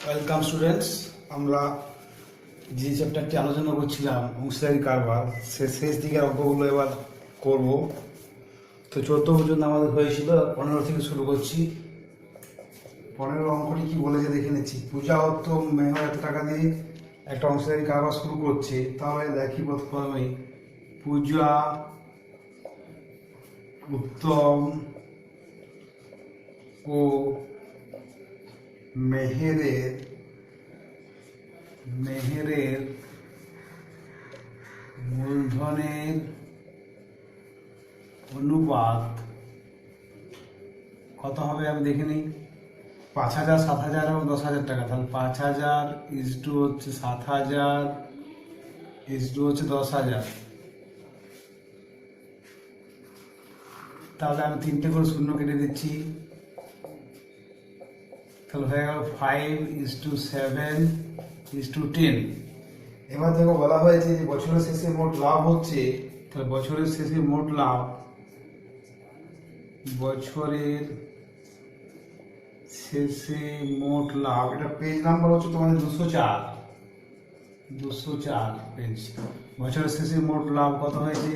Welcome students. আমরা যে চ্যাপ্টারটি আলোচনা করছিলাম অংশীদারি কারবার, শেষ দিকের অঙ্কগুলো এবার করব। তো 14 পর্যন্ত আমাদের হয়েছিল, 15 থেকে শুরু করছি। 15 অঙ্কটি কি বলেছে দেখে নিচ্ছি। পূজা উত্তম মেহর এত টাকা দিয়ে একটা অংশীদারি কারবার শুরু করছে। তাহলে দেখি প্রথমে পূজা উত্তম ও মেহেরের মূলধনের অনুপাত কত হবে আমি দেখে নিই। 5,000, 7,000 এবং 10,000 টাকা। তাহলে 5,000 ইজটু হচ্ছে 7,000 ইজটু হচ্ছে 10,000। তাহলে আমি 3টে করে শূন্য কেটে দিচ্ছি। তাহলে হয়ে গেল 5:7:10। এবার দেখো বলা হয়েছে যে বছরের শেষে মোট লাভ হচ্ছে। তাহলে বছরের শেষে মোট লাভ, বছরের শেষে মোট লাভ, এটা পেজ নাম্বার হচ্ছে তোমাদের 204 পেজ। বছরের শেষে মোট লাভ কত হয়েছে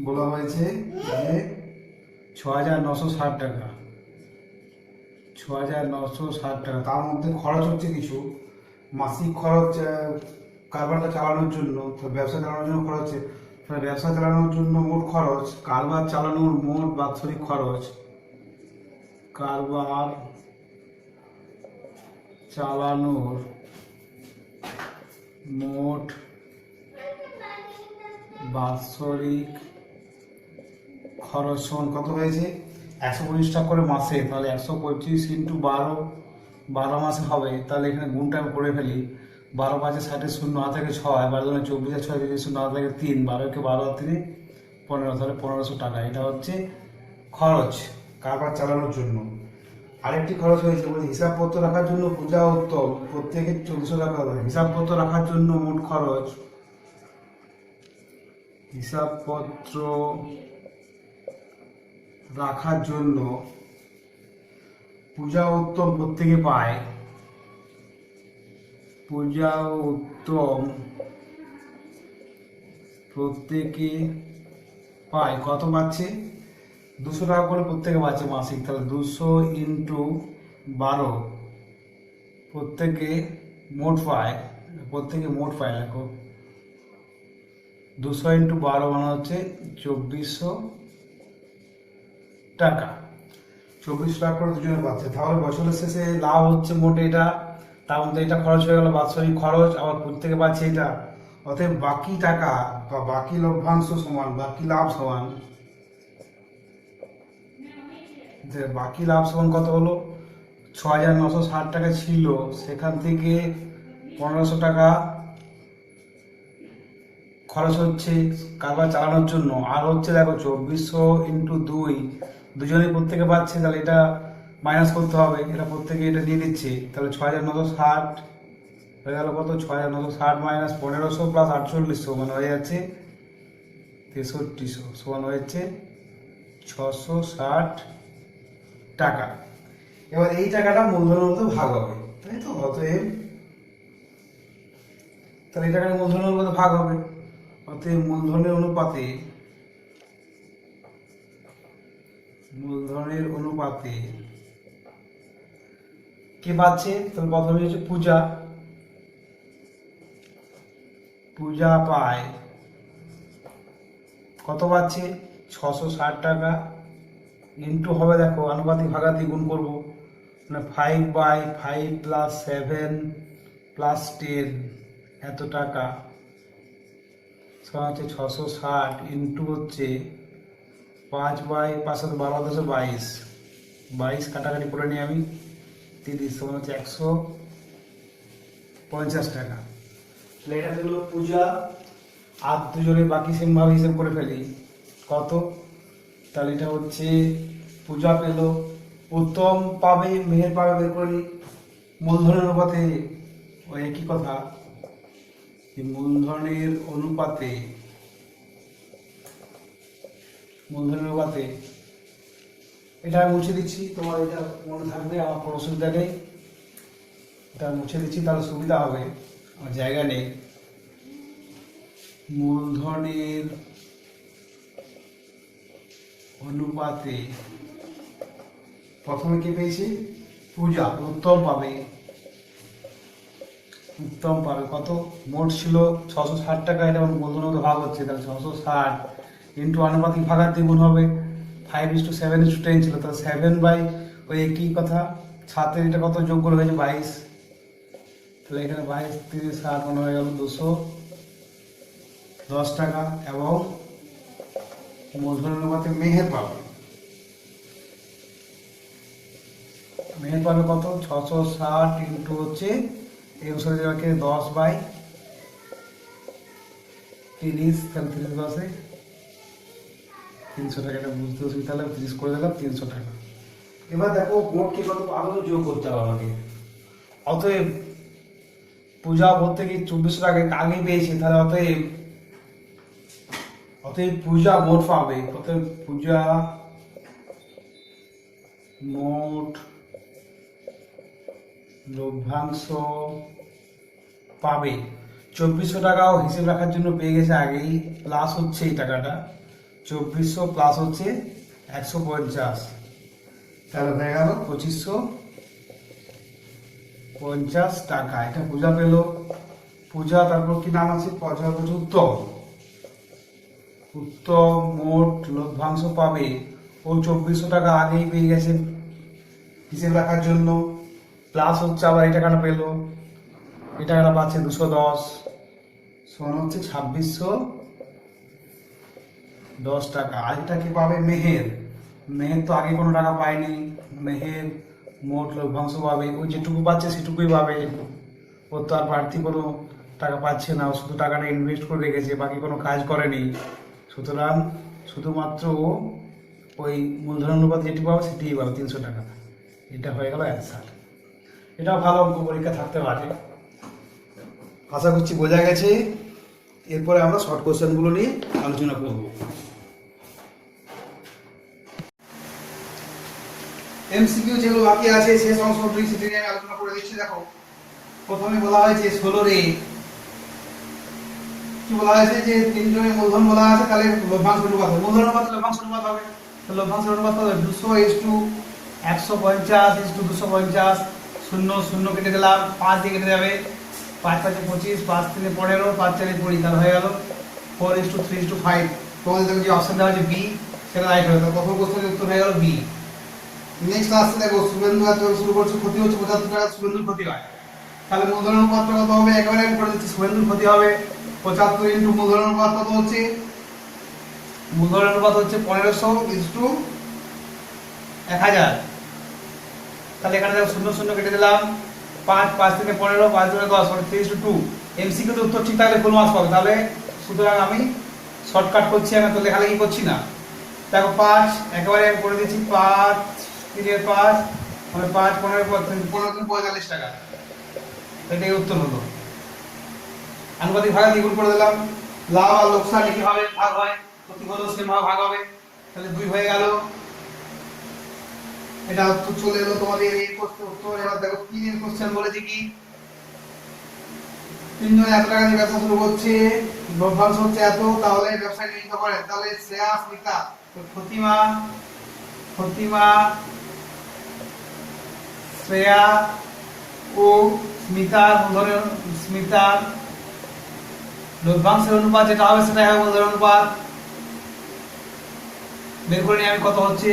বলা হয়েছে যে 6,960 টাকা। 6,960 টাকা। তার মধ্যে খরচ হচ্ছে কিছু, মাসিক খরচ কারবারটা চালানোর জন্য, তো ব্যবসা চালানোর জন্য খরচ হচ্ছে। ব্যবসা চালানোর জন্য মোট খরচ, কারবার চালানোর মোট বাৎসরিক খরচ, কারবার চালানোর মোট বাৎসরিক খরচ সমান কত হয়েছে 125 টাকা করে মাসে। তাহলে 125 ইন্টু 12 মাসে হবে। তাহলে এখানে গুণটা আমি করে ফেলি। 12×5=60, শূন্য হাত থেকে 6, 12×4 = 24, শূন্য হাত থেকে 3, 12 হাত থেকে 15, তাহলে 1,500 টাকা। এটা হচ্ছে খরচ কারবার চালানোর জন্য। আরেকটি খরচ হয়েছে বলে হিসাবপত্র রাখার জন্য পূজা উত্তম প্রত্যেকের 400 টাকা হবে। হিসাবপত্র রাখার জন্য মোট খরচ, হিসাবপত্র রাখার জন্য পূজা উত্তম প্রত্যেকে পায়, পূজা উত্তম প্রত্যেকে পায় কত পাচ্ছে 200 টাকা করে প্রত্যেকে পাচ্ছে মাসিক। তাহলে 200 ইন্টু 12, প্রত্যেকে মোট পায় দেখো 200 ইন্টু 12 মানে হচ্ছে 2,400 টাকা। 2,400 টাকা করে দুজনে পাচ্ছে। তাহলে বছরের শেষে লাভ হচ্ছে মোট এটা, তার মধ্যে এটা খরচ হয়ে গেল বাৎসরিক খরচ, আবার প্রত্যেকে পাচ্ছে এটা। অতএব বাকি টাকা বা বাকি লভ্যাংশ সমান বাকি লাভ সমান, বাকি লাভ সমান কত হলো 6,960 টাকা ছিল, সেখান থেকে 1,500 টাকা খরচ হচ্ছে কারবার চালানোর জন্য। আর হচ্ছে দেখো 2,400 ইন্টু 2, দুজনেই প্রত্যেকে পাচ্ছে। তাহলে এটা মাইনাস করতে হবে, এটা প্রত্যেকে এটা নিয়ে নিচ্ছে। তাহলে 6,960 হয়ে গেল কত 6,960 মাইনাস 1,500 প্লাস 4800 মানে হয়ে যাচ্ছে 6300 সমান হয়েছে 660 টাকা। এবার এই টাকাটা মূলধনের মধ্যে ভাগ হবে, তাই তো? অতএব তাহলে এই টাকাটা মূলধনের মধ্যে ভাগ হবে। অতএব মূলধনের অনুপাতে কে পাচ্ছে? তাহলে প্রথমে হচ্ছে পূজা পায় কত পাচ্ছে 660 টাকা, ইন্টু হবে দেখো আনুপাতিক ভাগাতি গুণ করবো, মানে 5/5 + 7 + 10 এত টাকা সমান হচ্ছে 660 ইন্টু হচ্ছে 5/5 12 22 কাটাকাটি করে নিই আমি 30 সমান হচ্ছে 150 টাকা। তাহলে এটা হলো পূজা। আর দুজনে বাকি সেম ভাবে হিসেব করে ফেলি কত। তাহলে এটা হচ্ছে পূজা পেল, উত্তম পাবে, মেহের পাবে, বের করি মূলধনের অনুপাতে। ওই একই কথা, মূলধনের অনুপাতে এটা আমি মুছে দিচ্ছি, তোমার এটা মনে থাকবে, আমার কোনো অসুবিধা নেই। এটা মুছে দিচ্ছি তাহলে সুবিধা হবে, আমার জায়গা নেই। মূলধনের অনুপাতে প্রথমে কি পেয়েছি? পূজা। উত্তম পাবে কত? মোট ছিল 660 টাকা, এটা মূলধনের মধ্যে ভাগ হচ্ছে, তাহলে 660 ইন্টু আনুপাতিক ভাগার দ্বিগুণ হবে। 5:7:10 ছিল, তাহলে 7 বাই ওই একই কথা 7-এর এটা কত যোগ করে হয়েছে 22, তাহলে এখানে 22 30 60 মনে হয়ে গেল 210 টাকা। এবং মূলধনের অনুপাতে মেহের পাবে কত? 660 ইন্টু হচ্ছে এই অনুসারে 10/30, তাহলে 30 300 টাকা। এটা বুঝতে অসুবিধা, তাহলে 30 করে দিলাম, 300 টাকা। এবার দেখো মোট কি কত আরো যোগ করতে হবে আমাকে। অতএব পূজা বলতে কি 2400 টাকা আগে পেয়েছি, তাহলে অতএব পূজা মোট পাবে। অতএব পূজা মোট লভ্যাংশ পাবে 2400 টাকাও হিসেব রাখার জন্য পেয়ে গেছে আগেই, প্লাস হচ্ছে এই টাকাটা 2400 প্লাস হচ্ছে 150, তাহলে হয়ে গেল 2550 টাকা। এটা পূজা পেল। পূজা তারপর কি নাম আছে? উত্তম মোট লভ্যাংশ পাবে, ও 2400 টাকা আগেই পেয়ে গেছে হিসেব রাখার জন্য, প্লাস হচ্ছে আবার এই টাকাটা পেলো, এই টাকাটা পাচ্ছে 210, সমান হচ্ছে 2610 টাকা। আর এটা কি পাবে? মেহের তো আগে কোনো টাকা পায়নি, মেহের মোট লভ্যাংশ পাবে, ওই যেটুকু পাচ্ছে সেটুকুই পাবে, ও তো আর বাড়তি কোনো টাকা পাচ্ছে না, শুধু টাকাটা ইনভেস্ট করে রেখেছে, বাকি কোনো কাজ করেনি। সুতরাং শুধুমাত্র ওই মূলধন অনুপাত যেটি পাবে সেটিই পাবে 300 টাকা। এটা হয়ে গেল অ্যান্সার। এটাও ভালো অঙ্ক পরীক্ষা থাকতে পারে। আশা করছি বোঝা গেছে। এরপরে আমরা শর্ট কোশ্চেনগুলো নিয়ে আলোচনা করব। এমসিকিউ যেগুলো বাকি আছে শেষ অংশটি সেটি নিয়ে আলোচনা করে দিচ্ছি। দেখো প্রথমে বলা হয়েছে 16 কি বলা হয়েছে? যে তিনজনের মূলধন বলা আছে, তাহলে লভ্যাংশ অনুপাত হবে। মূলধন অনুপাত লভ্যাংশ অনুপাত হবে, তো লভ্যাংশ অনুপাত হবে 200:150:250, 0 0 কেটে দিলাম, 5 দিয়ে কেটে যাবে, 5 5 25, 5 3 15, 5 4 20, তাহলে হয়ে গেল 4:3:5। তোমাদের দেখো যে অপশন দেওয়া আছে বি, সেটা রাইট হবে। তো প্রথম কোশ্চেনের উত্তর হয়ে গেল বি। নেক্সট আসছে দেখো শুভেন্দু এত শুরু করছে, ক্ষতি হচ্ছে 75 টাকা, শুভেন্দুর ক্ষতি হয়, তাহলে মূলধন অনুপাত কত হবে? একেবারে আমি করে দিচ্ছি, শুভেন্দুর ক্ষতি হবে 75 ইন্টু মূলধন অনুপাত কত হচ্ছে? মূলধন অনুপাত হচ্ছে 1500:1000, তাহলে এখানে দেখো 0 0 কেটে দিলাম, 5 5 3 15, 5 2 10, 3:2। এমসিকিউ তে উত্তর ঠিক থাকলে ফুল মার্কস পাবে। তাহলে সুতরাং আমি শর্টকাট করছি, আমি তো লেখালেখি করছি না। দেখো 5 একেবারে আমি করে দিচ্ছি, 5 3 5 মানে 5 15 45 টাকা, এটাই উত্তর হলো। আনুপাতিক ভাগে দ্বিগুণ করে দিলাম, লাভ আর লোকসান কিভাবে ভাগ হয়, প্রতিফলন সেভাবে ভাগ হবে, তাহলে 2 হয়ে গেল। এটা উত্তর চলে এলো তোমাদের এই প্রশ্ন উত্তর। এবার দেখো 3 এর কোশ্চেন বলেছে কি? তিনজন এত টাকা দিয়ে ব্যবসা শুরু করছে, লভ্যাংশ হচ্ছে এত, তাহলে ব্যবসায় নিয়োজিত করে, তাহলে শ্রেয়া স্মিতা, তো ফতিমা শ্রেয়া ও স্মিতার লভ্যাংশের অনুপাত যেটা হবে সেটা হবে মূলধন অনুপাত। বের করে নিয়ে আমি কত হচ্ছে?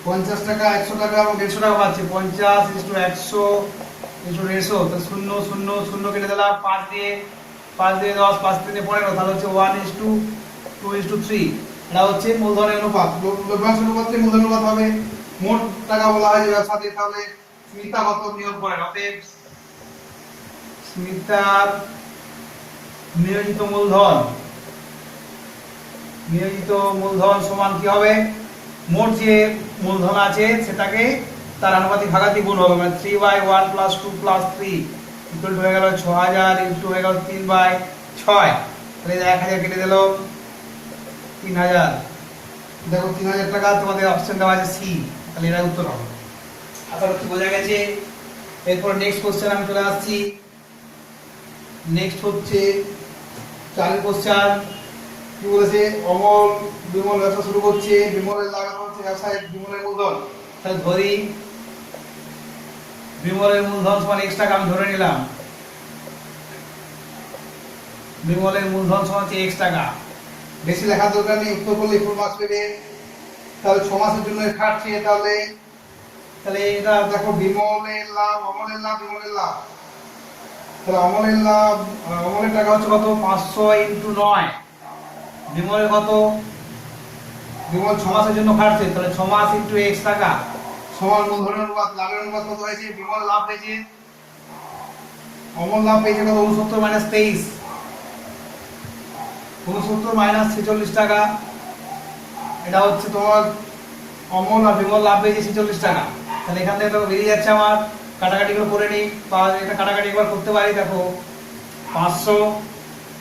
50 টাকা, 100 টাকা এবং 150 টাকা পাচ্ছি। 50:100:150, তো 0 0 0 কেটে দিলাম, 5 দিয়ে 10, 5 3 15, তাহলে হচ্ছে 1:2:3। এটা হচ্ছে মূলধনের অনুপাত। লভ্যাংশ অনুপাতে মূলধন অনুপাত হবে। মোট টাকা বলা হয় যে ব্যবসাতে, তাহলে স্মিতা কত নিয়োগ করেন? অতএব স্মিতার নিয়োজিত মূলধন সমান কি হবে? মোট যে মূলধন আছে সেটাকে তার আনুপাতিক ভাগাতি গুণ হবে, মানে 3/1 + 2 + 3 ইকুয়াল টু হয়ে গেল 6000 ইনটু হয়ে গেল 3/6, তাহলে 1000 কেটে দিল 3000। দেখো 3000 টাকা তোমাদের অপশন দেওয়া আছে সি, তাহলে এটা উত্তর হবে। আশা করছি বোঝা গেছে। এরপর নেক্সট কোশ্চেন আমি চলে আসছি। নেক্সট হচ্ছে 4 কোশ্চেন। কি বলেছে? অমল বিমল ব্যবসা শুরু করছে, বিমলের লাগানো হচ্ছে ব্যবসায় বিমলের মূলধন। তাহলে ধরি বিমলের মূলধন সমান x টাকা, আমি ধরে নিলাম বিমলের মূলধন সমান হচ্ছে x টাকা। বেশি লেখার দরকার নেই, উত্তর করলে ফুল মার্কস পেবে। তাহলে 6 মাসের জন্য খাটছে, তাহলে এটা দেখো বিমলের লাভ, অমলের লাভ, বিমলের লাভ। তাহলে অমলের লাভ, অমলের টাকা হচ্ছে কত? 500 ইন্টু 9। বিমলের কত? বিমল 6 মাসের জন্য খাটছে, তাহলে 6 মাস ইন্টু x টাকা সমান মূলধনের অনুপাত। লাভের অনুপাত কত হয়েছে? বিমল লাভ পেয়েছে, অমল লাভ পেয়েছে কত? 69 মাইনাস 23, 69 মাইনাস 46 টাকা। এটা হচ্ছে তোমার অমল আর বিমল লাভ পেয়েছে 46 টাকা। তাহলে এখান থেকে তো বেরিয়ে যাচ্ছে আমার, কাটাকাটিগুলো করে নিই, বা এটা কাটাকাটি একবার করতে পারি। দেখো 500,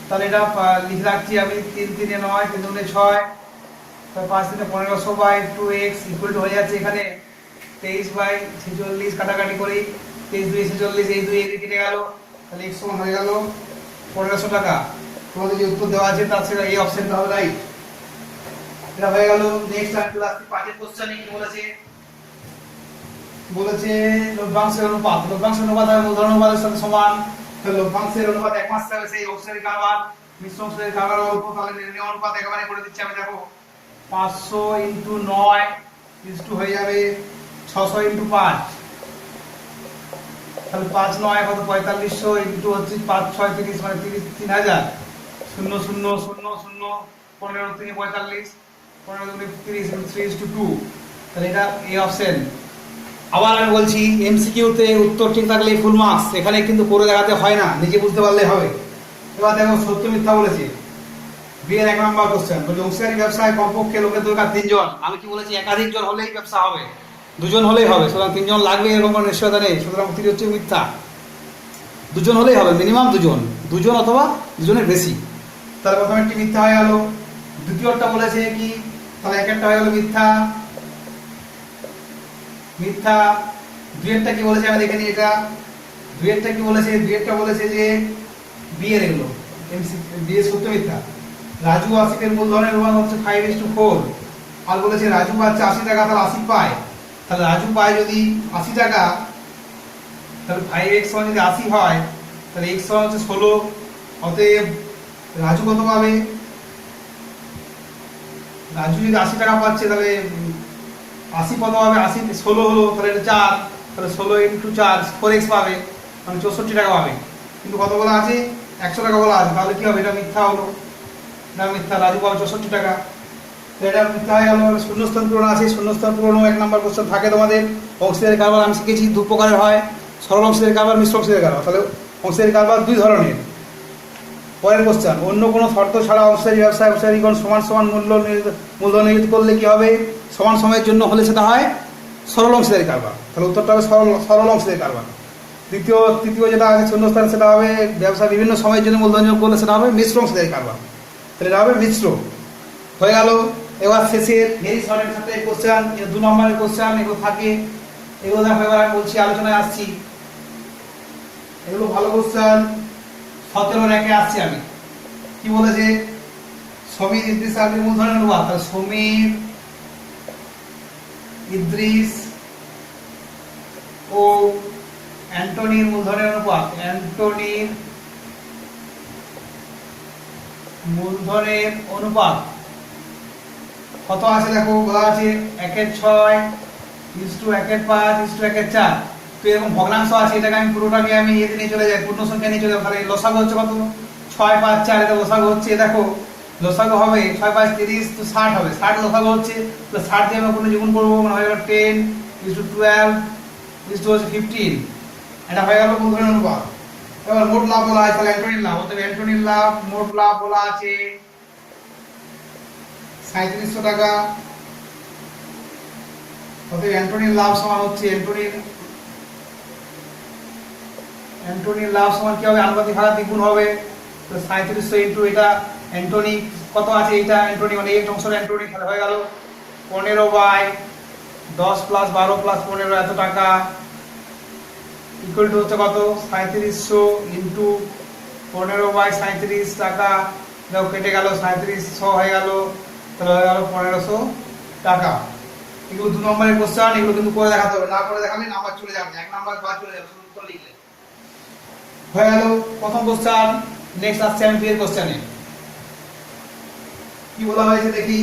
তাহলে এটা লিখে রাখছি আমি 3 3 9, 3 2 6, তাহলে 5 3 1500 বাই 2x ইকুয়াল টু হয়ে যাচ্ছে এখানে 23 বাই 46। কাটাকাটি করি, 23 2 46, এই 2 এদিকে কেটে গেল, তাহলে x সমান হয়ে গেল 1500 টাকা। তোমাদের যে উত্তর দেওয়া আছে তার সাথে এই অপশনটা হবে রাইট। এটা হয়ে গেল। নেক্সট আমি ক্লাস 5 এর কোশ্চেনে কি বলেছে? বলেছে লভ্যাংশের অনুপাত। লভ্যাংশের অনুপাত আর মূলধন অনুপাতের সাথে সমান। তাহলে লভ্যাংশের অনুপাত এক মাস হবে সেই অংশের কারবার, মিশ্র অংশের কারবার অল্প, তাহলে নির্ণয় অনুপাত একেবারে করে দিচ্ছি আমি। দেখো 500 ইনটু 9 ইনটু হয়ে যাবে 600 ইনটু 5, তাহলে 5 9 কত? 4500 ইনটু হচ্ছে 5 6 30, মানে 3000। 0 0 0 0 15 3 45, 15 2 30, 3:2। তাহলে এটা এই অপশন। আবার আমি বলছি, এমসিকিউতে উত্তর ঠিক থাকলে ফুল মার্কস, এখানে কিন্তু করে দেখাতে হয় না, নিজে বুঝতে পারলে হবে। এবার দেখো সত্য মিথ্যা বলেছে। বিয়ের 1 নম্বর কোশ্চেন বলে অংশীদারি ব্যবসায় কমপক্ষে লোকের দরকার 3 জন। আমি কি বলেছি? একাধিক জন হলেই ব্যবসা হবে, 2 জন হলেই হবে। সুতরাং 3 জন লাগবে এরকম কোনো নিশ্চয়তা নেই। সুতরাং উত্তর হচ্ছে মিথ্যা। 2 জন হলেই হবে, মিনিমাম 2 জন, 2 জন অথবা 2 জনের বেশি। তাহলে প্রথমে একটি মিথ্যা হয়ে গেল। দ্বিতীয়টা বলেছে কি? তাহলে একটা হয়ে গেল মিথ্যা, মিথ্যা। দুইয়েরটা কি বলেছে আমি দেখে নিই। এটা দুইয়েরটা কি বলেছে? দুইয়েরটা বলেছে যে বিয়ের এগুলো বিয়ে সত্য মিথ্যা। রাজু আশিকের মূলধনের অনুপাত হচ্ছে 5:4। আর বলেছে রাজু পাচ্ছে 80 টাকা, তাহলে 80 পায়। তাহলে রাজু পায় যদি 80 টাকা, তাহলে 5x সমান যদি 80 হয়, তাহলে x সমান হচ্ছে 16। অতএব রাজু কত পাবে? রাজু যদি 80 টাকা পাচ্ছে, তাহলে 80 কত হবে? 80 16 হলো, তাহলে এটা 4, তাহলে 16 ইন্টু 4 4x পাবে, মানে 64 টাকা পাবে। কিন্তু কত বলা আছে? 100 টাকা বলা আছে। তাহলে কি হবে? এটা মিথ্যা হলো, না মিথ্যা। রাজু পাবে 64 টাকা, এটা মিথ্যা হয়ে গেল। শূন্যস্থান পূরণ আছে, শূন্যস্থান পূরণ 1 নম্বর কোশ্চেন থাকে তোমাদের। অংশীদারি কারবার আমি শিখেছি 2 প্রকারের হয়, সরল অংশীদারি কারবার, মিশ্র অংশীদারি কারবার। তাহলে অংশীদারি কারবার 2 ধরনের। পরের কোশ্চেন, অন্য কোনো শর্ত ছাড়া অংশীদারি ব্যবসায় অংশীদারিগণ সমান সমান মূলধন নির্ধারিত করলে কি হবে? সমান সময়ের জন্য হলে সেটা হয় সরল অংশীদারি কারবার। তাহলে উত্তরটা হবে সরল অংশীদারি কারবার। তৃতীয় যেটা আছে শূন্যস্থান, সেটা হবে ব্যবসা বিভিন্ন সময়ের জন্য মূলধন নিয়োগ করলে সেটা হবে মিশ্র অংশীদারি কারবার। তাহলে এটা হবে মিশ্র। হয়ে গেল। এবার শেষের ভেরি শর্টের সাথে কোশ্চেন, 2 নম্বরের কোশ্চেন এগুলো থাকে। এগুলো দেখো, এবার আমি বলছি, আলোচনায় আসছি। এগুলো ভালো কোশ্চেন। 17 রেখে আসছি আমি। কি বলেছে? সমীর ইদ্রিস আলীর মূলধনের অনুপাত। তাহলে সমীর ইদ্রিস ও অ্যান্টনির মূলধনের অনুপাত। অ্যান্টনির মূলধনের অনুপাত কত আছে? দেখো বলা আছে 1/6 ইনটু 1/5 ইনটু 1/4। তো এরকম ভগ্নাংশ আছে, এটাকে আমি পুরোটাকে আমি এতে নিয়ে চলে যাই, পূর্ণ সংখ্যা নিয়ে চলে যাই। তাহলে লসাগু হচ্ছে কত? 6 5 4। এটা লসাগু হচ্ছে, দেখো লসাগু হবে 6 5 30, তো 60 হবে। 60 লসাগু হচ্ছে, তো 60 দিয়ে আমরা কোনো জীবন করবো, মানে হয়ে গেল 10 ইনটু 12 ইনটু হচ্ছে 15। এটা হয়ে গেল মূলধনের অনুপাত। এবার মোট লাভ বলা আছে, তাহলে অ্যান্টনির লাভ। অতএব অ্যান্টনির লাভ, মোট লাভ বলা আছে 3700 টাকা। অতএব অ্যান্টনির লাভ সমান হচ্ছে অ্যান্টনির লাভ সমান কি হবে? আনুপাতিক ভাড়া দ্বিগুণ হবে। তো 3700 ইনটু এটা অ্যান্টনি কত আছে? এইটা অ্যান্টনি, মানে এই অংশটা অ্যান্টনি। তাহলে হয়ে গেল 15 বাই 10 প্লাস 12 প্লাস 15 এত টাকা। ইকুয়াল টু হচ্ছে কত 3700 ইন্টু 15/37 টাকা, দেখো কেটে গেল 3700 হয়ে গেল, তাহলে হয়ে গেল 1500 টাকা। এগুলো 2 নম্বরের কোশ্চেন, এগুলো কিন্তু করে দেখাতে হবে, না করে দেখালে নাম্বার চলে যাবে, 1 নাম্বার বাদ চলে যাবে শুধু উত্তর লিখলে। হয়ে গেল প্রথম কোশ্চেন। নেক্সট আসছে আমি 2 এর কোশ্চেনে। কি বলা হয়েছে দেখি,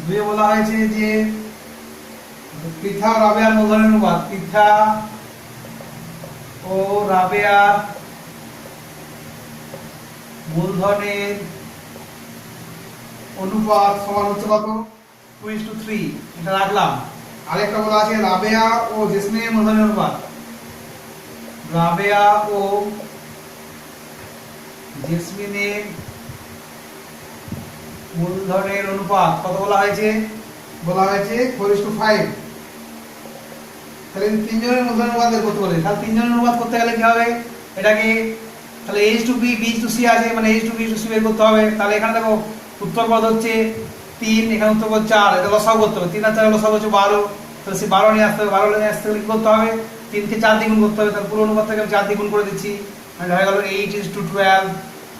2 এ বলা হয়েছে যে পৃথা ও রাবেয়ার মূলধনের অনুপাত, পৃথা ও রাবেয়ার মূলধনের অনুপাত সমান হচ্ছে কত 2:3, এটা রাখলাম। আরেকটা বলা আছে রাবেয়া ও জেসমিনের মূলধনের অনুপাত, রাবেয়া ও জেসমিনের মূলধনের অনুপাত কত বলা হয়েছে, বলা হয়েছে 4:5। তাহলে তিনজনের মূলধনের অনুপাত বের করতে বলে, তাহলে তিনজনের অনুপাত করতে গেলে কি হবে, এটাকে তাহলে H2B B/C আছে, মানে H2B B/C বের করতে হবে। তাহলে এখানে দেখো উত্তর পদ হচ্ছে 3, এখানে উত্তর পদ 4, এটা লসাগু করতে হবে, 3 আর 4 লসাগু হচ্ছে 12, তাহলে সেই 12 নিয়ে আসতে হবে, 12 নিয়ে আসতে গেলে কি করতে হবে, 3 কে 4 দ্বিগুণ করতে হবে, তাহলে পুরো অনুপাত থেকে আমি 4 দ্বিগুণ করে দিচ্ছি, মানে হয়ে গেল 8:12।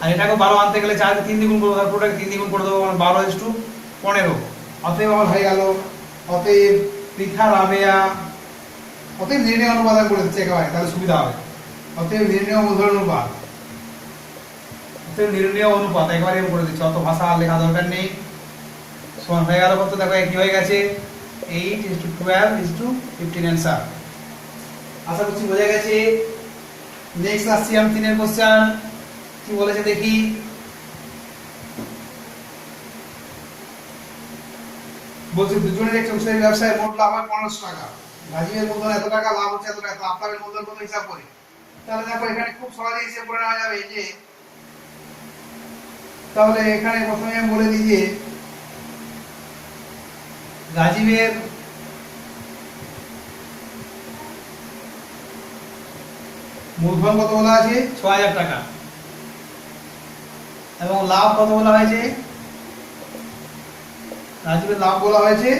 আর এটাকে 12 আনতে গেলে 4 কে 3 দ্বিগুণ করবো, তাহলে পুরোটাকে 3 দ্বিগুণ করে দেবো, মানে 12:15। অতএব আমার হয়ে গেল, অতএব পৃথা রাবেয়া, অতএব নির্ণয় অনুপাত করে দিচ্ছে একেবারে, তাহলে সুবিধা হবে। অতএব নির্ণয় মূলধন অনুপাত, অতএব নির্ণয় অনুপাত একেবারে আমি করে দিচ্ছি, অত ভাষা আর লেখা দরকার নেই। সমান হয়ে গেল কত, দেখো কি হয়ে গেছে 8:12:15 অ্যান্সার। আশা করছি বোঝা গেছে। নেক্সট আসছি আমি 3 এর কোশ্চেন। কি বলেছে দেখি, বলছে দুজনের একটি অংশের ব্যবসায় মোট লাভ হয় 1500 টাকা, রাজীবের মূলধন এত টাকা, লাভ হচ্ছে এত টাকা, আপনাদের মূলধন কত হিসাব করি। তাহলে দেখো এখানে খুব সহজে হিসাব করে নেওয়া যাবে যে, তাহলে এখানে প্রথমে আমি বলে দিই যে রাজীবের মূলধন কত বলা আছে 6000 টাকা, এবং লাভ কত বলা হয়েছে, রাজীবের লাভ বলা হয়েছে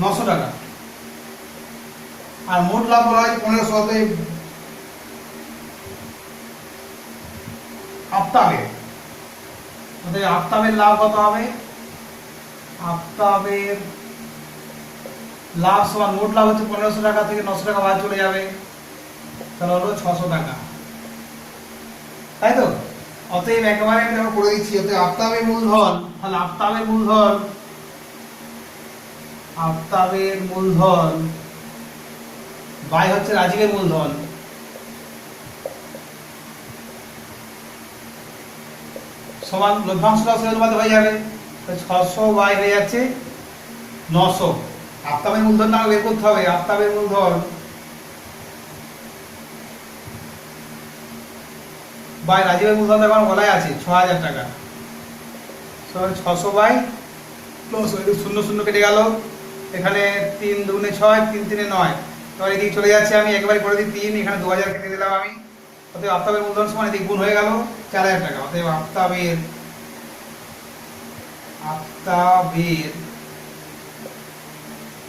900 টাকা, আর মোট লাভ বলা হয়েছে 1500। আফতাবের লাভ কত হবে, আফতাবের লাভ সমান মোট লাভ হচ্ছে 1500 টাকা, থেকে 900 টাকা বাদ চলে যাবে, তাহলে হলো 600 টাকা, তাই তো। অতএব একেবারে আমি দেখো করে দিচ্ছি, অতএব আফতাবের মূলধন, তাহলে আফতাবের মূলধন বাই হচ্ছে রাজীবের মূলধন, সমান লভ্যাংশ লসের অনুপাতে হয়ে যাবে, 600 বাই হয়ে যাচ্ছে 900। আফতাবের মূলধন না বের করতে হবে, আফতাবের মূলধন বাই রাজীবের মূলধন এখন বলাই আছে 6000 টাকা, 600 বাই 900, একটু 0 0 কেটে গেল, এখানে 3 2 6, 3 3 9, এবার এদিকে চলে যাচ্ছে, আমি একবারে করে দিই 3, এখানে 2000 কেটে দিলাম আমি। অতএব আফতাবের মূলধন সমান এদিকে গুণ হয়ে গেল 4000 টাকা। অতএব আফতাবের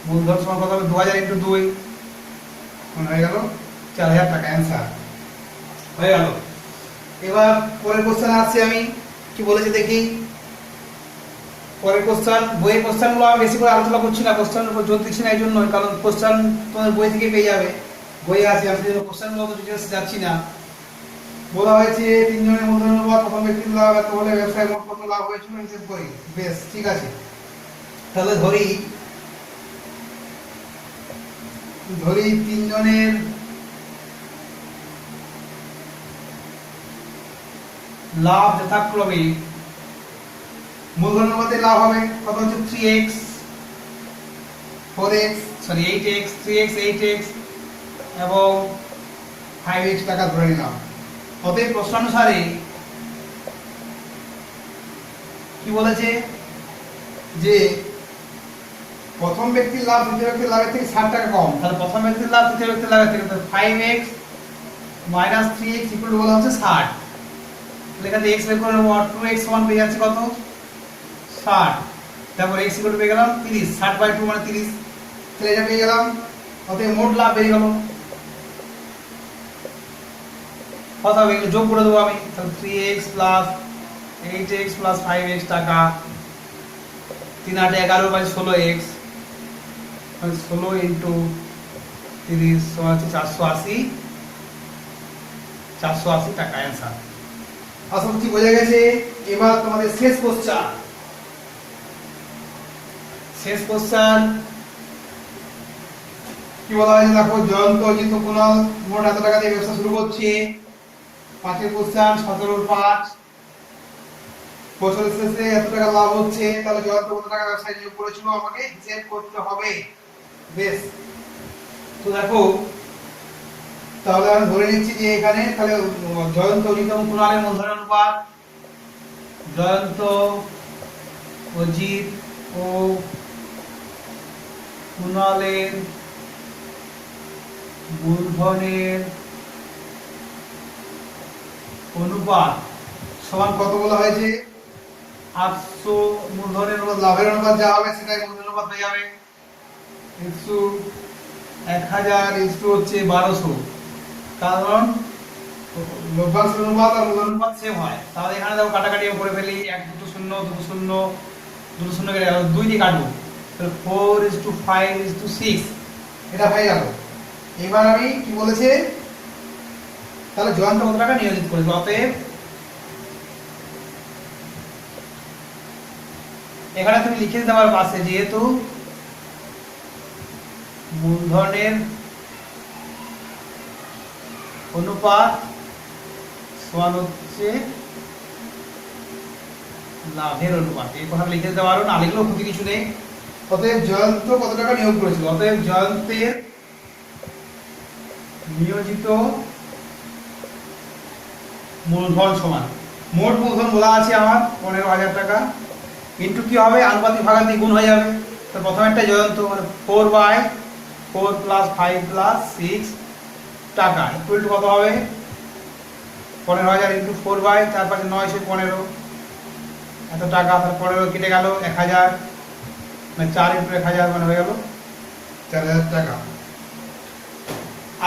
মূলধন সমান কত হবে 2000 × 2, মানে হয়ে গেল 4000 টাকা, অ্যান্সার হয়ে গেল। এবার পরের কোশ্চেন আসছি আমি, কি বলেছে দেখি। পরের কোশ্চেন, বইয়ের কোশ্চেনগুলো আমি বেশি করে আলোচনা করছি না, কোশ্চেনের উপর জোর দিচ্ছি না এই জন্য, কারণ কোশ্চেন তোমাদের বই থেকে পেয়ে যাবে, বইয়ে আছে, আমি কোশ্চেনগুলো তো ডিটেলস যাচ্ছি না। বলা হয়েছে তিনজনের মূলধন অনুপাত, প্রথম ব্যক্তির লাভ এত হলে ব্যবসায় মোট কত লাভ হয়েছিল হিসেব করি। বেশ, ঠিক আছে, তাহলে ধরি তিনজনের লাভ যথাক্রমে, মূলধন অনুপাতে লাভ হবে কত হচ্ছে 3x 4x, sorry 8x 3x 8x এবং 5x টাকা ধরে নিলাম। অতএব প্রশ্নানুসারে কি বলেছে যে প্রথম ব্যক্তির লাভ দ্বিতীয় ব্যক্তির লাভের থেকে 60 টাকা কম, তাহলে প্রথম ব্যক্তির লাভ দ্বিতীয় ব্যক্তির লাভের থেকে 5x - 3x ইকুয়াল বলা হচ্ছে 60। তাহলে এখানে x বের করে নেব, 2x সমান পেয়ে যাচ্ছে কত 60, তারপর x ইকুয়াল পেয়ে গেলাম 30, 60/2 মানে 30, তাহলে এটা পেয়ে গেলাম। অতএব মোট লাভ বেরিয়ে গেল কত হবে এগুলো যোগ করে দেবো আমি, তাহলে 3x plus 8x plus 5x টাকা, 3 8 11 বাই 16x, 16 ইন্টু 30 সমান হচ্ছে 480 টাকা অ্যান্সার। আশা করছি বোঝা গেছে। এবার তোমাদের শেষ কোশ্চেন কি বলা হয়েছে দেখো, জয়ন্ত অজিত কুণাল মোট এত টাকা দিয়ে ব্যবসা শুরু করছে। 5 কোশ্চেন 17/5, বছরের শেষে এত টাকা লাভ হচ্ছে, তাহলে জয়ন্ত কত টাকা ব্যবসায় নিয়োগ করেছিল আমাকে হিসেব করতে হবে। বেশ, তো দেখো তাহলে আমি ধরে নিচ্ছি যে এখানে তাহলে জয়ন্ত অজিত এবং কুণালের মূলধনের অনুপাত, জয়ন্ত অজিত ও কুণালের মূলধনের অনুপাত সমান কত বলা হয়েছে, 800। মূলধনের অনুপাত লাভের অনুপাত যা হবে সেটাই মূলধনের অনুপাত হয়ে যাবে, 1000 ইনটু হচ্ছে 1200, কারণ লভ্যাংশ অনুপাত আর মূলধন অনুপাত সেম হয়। তাহলে এখানে দেখো কাটাকাটি করে ফেলি, 1 2 0 2 0 2 0 কেটে গেল, 2 দিয়ে কাটবো, তাহলে 4:5:6 এটা হয়ে গেল। এবার আমি কি বলেছে, তাহলে জয়ন্ত কত টাকা নিয়োজিত করেছে, অতএব এখানে তুমি লিখে দিতে পারো পাশে, যেহেতু মূলধনের অনুপাত সমান হচ্ছে লাভের অনুপাত, এই কথা লিখে দিতে পারো, না লিখলেও ক্ষতি কিছু নেই। অতএব জয়ন্ত কত টাকা নিয়োগ করেছিল, অতএব জয়ন্তের নিয়োজিত মূলধন সমান, মোট মূলধন বলা আছে আমার 15,000 টাকা, ইন্টু কি হবে আনুপাতিক ভাগান্তিক গুণ হয়ে যাবে। তো প্রথমে একটা জয়ন্ত মানে 4/4 প্লাস 5 প্লাস 6 টাকা ইকুয়াল টু কত হবে, 15,000 ইন্টু 4/4 5 9 15 এত টাকা, তার 15 কেটে গেল 1000, মানে 4 ইন্টু 1000 মানে হয়ে গেল 4000 টাকা।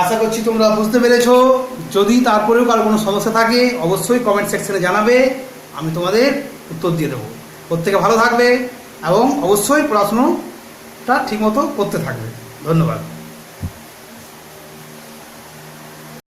আশা করছি তোমরা বুঝতে পেরেছো। যদি তারপরেও কারো কোনো সমস্যা থাকে অবশ্যই কমেন্ট সেকশনে জানাবে, আমি তোমাদের উত্তর দিয়ে দেবো। প্রত্যেকে ভালো থাকবে এবং অবশ্যই পড়াশুনোটা ঠিকমতো করতে থাকবে। ধন্যবাদ।